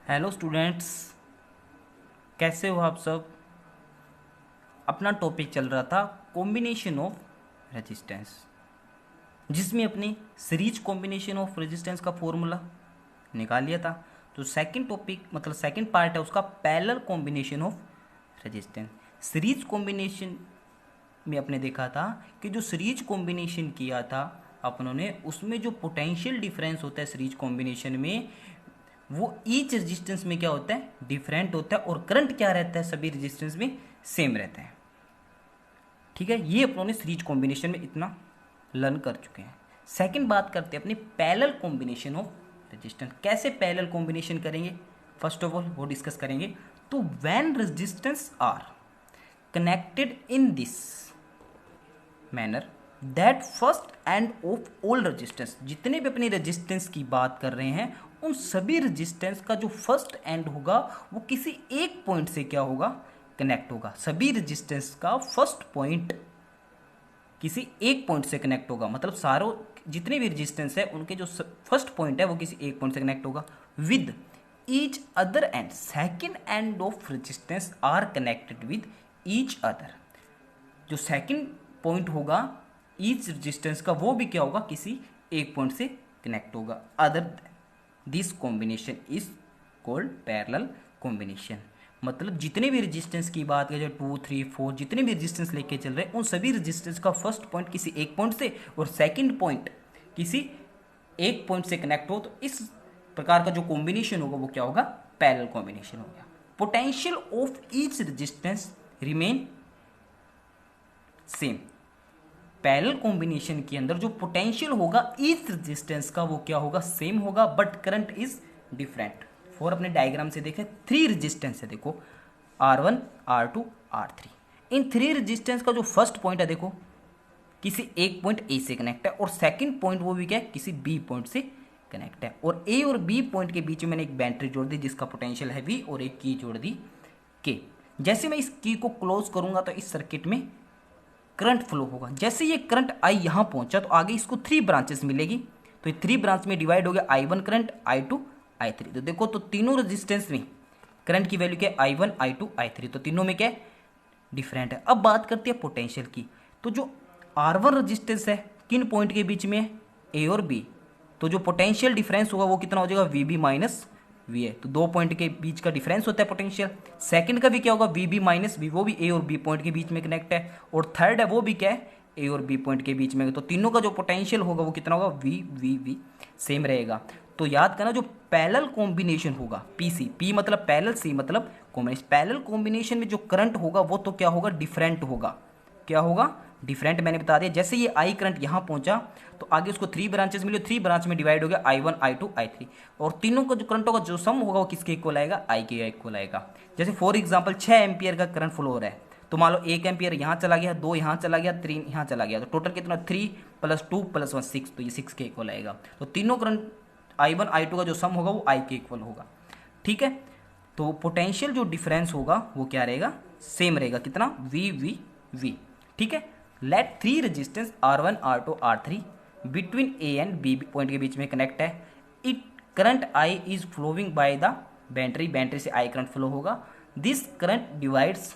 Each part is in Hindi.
हेलो स्टूडेंट्स, कैसे हो आप सब। अपना टॉपिक चल रहा था कॉम्बिनेशन ऑफ रेजिस्टेंस, जिसमें अपने सीरीज कॉम्बिनेशन ऑफ रेजिस्टेंस का फॉर्मूला निकाल लिया था। तो सेकंड टॉपिक मतलब सेकंड पार्ट है उसका parallel combination of resistance. Series combination में अपने देखा था कि जो सीरीज कॉम्बिनेशन किया था अपनों ने, उसमें जो पोटेंशियल डिफरेंस होता है सीरीज कॉम्बिनेशन में, वो ईच रेजिस्टेंस में क्या होता है, डिफरेंट होता है, और करंट क्या रहता है सभी रेजिस्टेंस में सेम रहता है। ठीक है, ये अपनों ने सीरीज कॉम्बिनेशन में इतना लर्न कर चुके हैं। सेकंड बात करते हैं अपनी पैरेलल कॉम्बिनेशन ऑफ रेजिस्टेंस। कैसे पैरेलल कॉम्बिनेशन करेंगे, फर्स्ट ऑफ ऑल वो डिस्कस करेंगे। तो when resistance are connected in this manner that first end of all resistance, जितने भी अपनी रेजिस्टेंस की बात कर रहे हैं उन सभी रेजिस्टेंस का जो फर्स्ट एंड होगा वो किसी एक पॉइंट से क्या होगा, कनेक्ट होगा। सभी रेजिस्टेंस का फर्स्ट पॉइंट किसी एक पॉइंट से कनेक्ट होगा, मतलब सारों जितने भी रेजिस्टेंस है उनके जो फर्स्ट पॉइंट है वो किसी एक पॉइंट से कनेक्ट होगा with each other and. Second end of resistance are connected with each other. जो सेकंड पॉइंट होगा ईच रेजिस्टेंस का वो भी क्या होगा, किसी एक पॉइंट से कनेक्ट होगा। Other this combination is called parallel combination. मतलब जितने भी रेजिस्टेंस की बात करें, जो 2, 3, 4 जितने भी रेजिस्टेंस लेके चल रहे हैं उन सभी रेजिस्टेंस का फर्स्ट पॉइंट किसी एक पॉइंट से और सेकंड पॉइंट किसी एक पॉइंट से कनेक्ट हो, तो इस प्रकार का जो कॉम्बिनेशन होगा वो क्या होगा, पैरेलल कॉम्बिनेशन हो गया। Potential of each resistance remain same. Parallel combination के अंदर जो पोटेंशियल होगा ईच रेजिस्टेंस का वो क्या होगा, सेम होगा, but current is different. For अपने डायग्राम से देखें, थ्री रेजिस्टेंस है, देखो R1, R2, R3। In three resistance का जो फर्स्ट पॉइंट है देखो किसी एक पॉइंट ए से कनेक्ट है, और सेकंड पॉइंट वो भी क्या है, किसी बी पॉइंट से कनेक्ट है, और ए और बी पॉइंट के बीच में मैंने एक बैटरी जोड़ दी जिसका पोटेंशियल है V, और एक की जोड़ दी K। जैसे मैं इस की को क्लोज करूंगा तो इस सर्किट में करंट फ्लो होगा। जैसे ये करंट आई यहाँ पहुंचा तो आगे इसको थ्री ब्रांचेस मिलेगी, तो ये थ्री ब्रांच में डिवाइड हो गया I1 करंट, I2, I3। तो देखो तो तीनों रेजिस्टेंस में करंट की वैल्यू क्या है, I1, I2, I3, तो तीनों में क्या है, डिफरेंट है। अब बात करते हैं पोटेंशियल की। तो जो R1 रेजिस्टेंस है किन पॉइंट के बीच में है, ए और बी, तो जो पोटेंशियल डिफरेंस होगा वो कितना हो जाएगा, VB माइनस वी है। तो दो पॉइंट के बीच का डिफरेंस होता है पोटेंशियल। सेकंड का भी क्या होगा, VB माइनस वी, वो भी ए और बी पॉइंट के बीच में कनेक्ट है। और थर्ड है वो भी क्या है, ए और बी पॉइंट के बीच में। तो तीनों का जो पोटेंशियल होगा वो कितना होगा, वी सेम रहेगा। तो याद करना जो पैरेलल कॉम्बिनेशन होगा, पीसी, पी मतलब पैरेलल, सी मतलब कॉम्बिनेशन। पैरेलल कॉम्बिनेशन में जो करंट होगा वो तो क्या होगा, डिफरेंट होगा। क्या होगा, डिफरेंट। मैंने बता दिया, जैसे ये आई करंट यहाँ पहुंचा तो आगे उसको थ्री ब्रांचेस मिले, थ्री ब्रांच में डिवाइड हो गया I1, I2, I3, और तीनों का जो करंट होगा जो सम होगा वो किसके इक्वल आएगा, आई के इक्वल आएगा। जैसे फॉर एग्जांपल 6 एम्पियर का करंट फ्लो हो रहा है, तो मान लो 1 एम्पियर यहाँ चला गया, 2 यहाँ चला गया, 3 यहाँ चला गया, तो टोटल कितना, 3 + 2 + 1 6, तो ये 6 के इक्वल आएगा। तो तीनों करंट I1, I2 का जो सम होगा वो आई के इक्वल होगा। ठीक है, तो पोटेंशियल जो डिफरेंस होगा वो क्या रहेगा, सेम रहेगा, कितना, V। ठीक है। Let three resistance R1, R2, R3 between A and B point के बीच में कनेक्ट है। It current I is flowing by the battery से I करंट फ्लो होगा। This current divides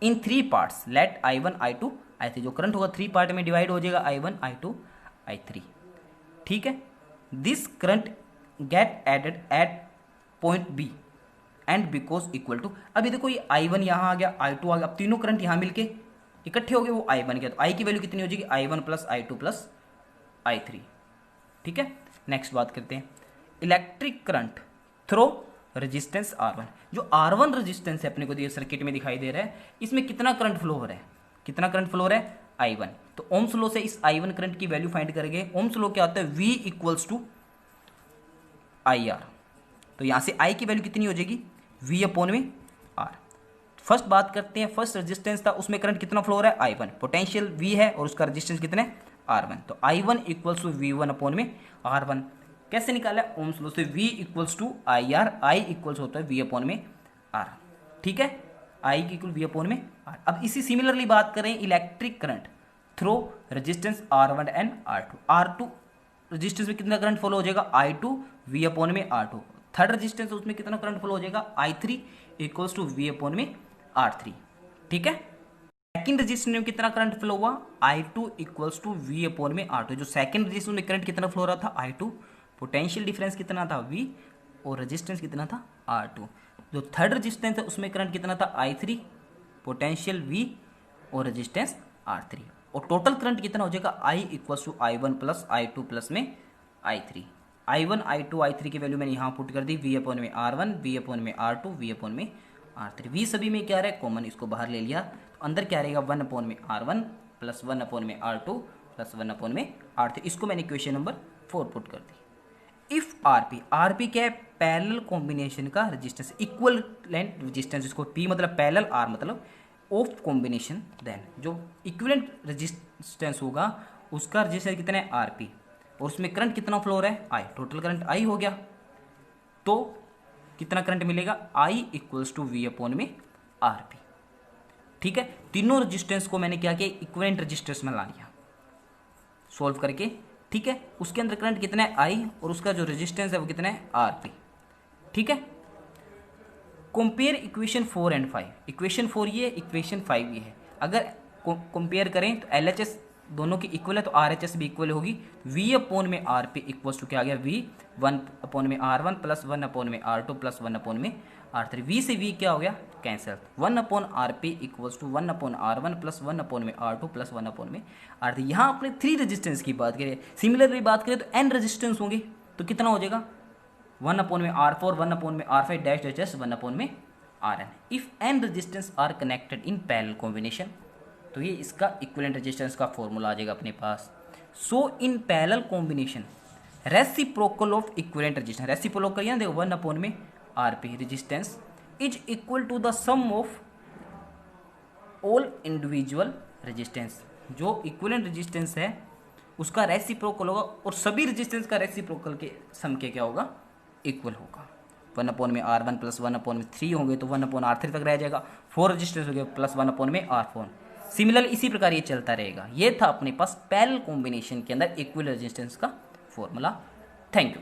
in three parts, let I1, I2, I3। जो करंट होगा थ्री पार्ट में डिवाइड हो जाएगा, I1, I2, I3। ठीक है, this current get added at point B and because equal to, अभी देखो ये I1 यहाँ आ गया, I2 आ गया, अब तीनों करंट यहाँ मिलके इकट्ठे हो गए, वो I बन गया। तो I की वैल्यू कितनी हो जाएगी, I1 + I2 + I3। ठीक है, नेक्स्ट बात करते हैं electric current throw resistance R1। जो R1 रेजिस्टेंस है अपने को ये सर्किट में दिखाई दे रहा है, इसमें कितना करंट फ्लो हो रहा है, कितना करंट फ्लो हो रहा है, I1। तो ओम्स लॉ से इस I1 करंट की वैल्यू फाइंड करेंगे। ओम्स लॉ क्या होता है, V = IR। तो यहां से I की वैल्यू कितनी हो जाएगी, V/R। फर्स्ट बात करते हैं, फर्स्ट रेजिस्टेंस था उसमें करंट कितना फ्लो हो रहा है, I1, पोटेंशियल V है और उसका रेजिस्टेंस कितना है, R1। तो I1 = V1/R1। कैसे निकाला है, ओम्स लॉ से, V = IR, I इक्वल्स होता है V/R। ठीक है, I की इक्वल V/R। अब इसी सिमिलरली बात करें electric current throw resistance R1 and R2। R2 resistance में कितना करंट फॉलो हो जाएगा, I2 V/R2। थर्ड रेजिस्टेंस उसमें कितना करंट फ्लो हो जाएगा, I3 equals to V upon में R3, ठीक है। सेकेंड रेजिस्टेंस में कितना करंट फ्लो हुआ, I2 equals to V upon में R2। जो सेकेंड रेजिस्टेंस में करंट कितना फ्लो हो रहा था, I2, पोटेंशियल डिफरेंस कितना था V, और रेजिस्टेंस कितना था R2। जो थर्ड रेजिस्टेंस है उसमें करंट कितना था, I3, पोटेंशियल V और रेजिस्टेंस R3, और टोटल करंट कितना हो जाएगा, I equals to I1 plus I2 plus में I3। I1 I2 I3 की वैल्यू मैंने यहाँ पुट कर दी, V अपॉन में R1, V अपॉन में R2, V अपॉन में R3। V सभी में क्या रहा है, कॉमन, इसको बाहर ले लिया, तो अंदर क्या रहेगा, 1 अपॉन में R1 प्लस 1 अपॉन में R2 प्लस 1 अपॉन में R3। इसको मैंने इक्वेशन नंबर 4 पुट कर दी। इफ RP क्या है, पैरेलल कॉम्बिनेशन का रेजिस्टेंस, इक्विवेलेंट रेजिस्टेंस, इसको P मतलब पैरेलल, R मतलब ऑफ कॉम्बिनेशन, देन जो इक्विवेलेंट रेजिस्टेंस होगा उसका रेजिस्टेंस कितना है, RP, और उसमें करंट कितना फ्लो हो रहा है, I, टोटल करंट I हो गया, तो कितना करंट मिलेगा, I equals to V upon में RP, ठीक है। तीनों रेजिस्टेंस को मैंने क्या किया, इक्विवेलेंट रेजिस्टेंस में ला लिया सोल्व करके, ठीक है। उसके अंदर करंट कितना है, I, और उसका जो रेजिस्टेंस है वो कितना है, RP, ठीक है। कंपेयर इक्वेशन 4 एंड 5, इक्वेशन 4 ये है, इक्वेशन 5 ये है। अगर कंपेयर करें तो LHS दोनों की इक्वल है, तो RHS भी इक्वल होगी। V अपॉन में RP इक्वल्स टू क्या आ गया, V 1 अपॉन में R1 प्लस 1 अपॉन में R2 प्लस 1 अपॉन में R3। V से V क्या हो गया, cancel. 1 upon RP equals to 1 upon R1 plus 1 upon में R2 प्लस 1 अपॉन में R3। यहाँ अपने 3 रेजिस्टेंस की बात करें, सिमिलरली बात करें तो N रेजिस्टेंस होंगे, तो कितना हो जाएगा, 1 अपॉन में R4, 1 अपॉन में R5 डैश डैश 1 अपॉन में Rn। If N resistance are connected in parallel combination, तो ये इसका इक्विवेलेंट रेजिस्टेंस का फॉर्मूला आ जाएगा अपने पास। So in parallel combination reciprocal of equivalent resistance, reciprocal यानी देखो 1 अपॉन में RP resistance is equal to the sum of all individual resistance. जो इक्विवेलेंट रेजिस्टेंस है उसका रेसिप्रोकल होगा, और सभी रेजिस्टेंस का रेसिप्रोकल के सम के क्या होगा, इक्वल होगा। 1 अपॉन में R1 प्लस 1 अपॉन में 3 होंगे तो 1 अपॉन R3 तक रह जाएगा, 4 रेजिस्टेंस हो गए प्लस 1 अपॉन में R4। सिमिलर इसी प्रकार ये चलता रहेगा। ये था अपने पास पैरेलल कॉम्बिनेशन के अंदर इक्विवेलेंट रेजिस्टेंस का फॉर्मूला। Thank you.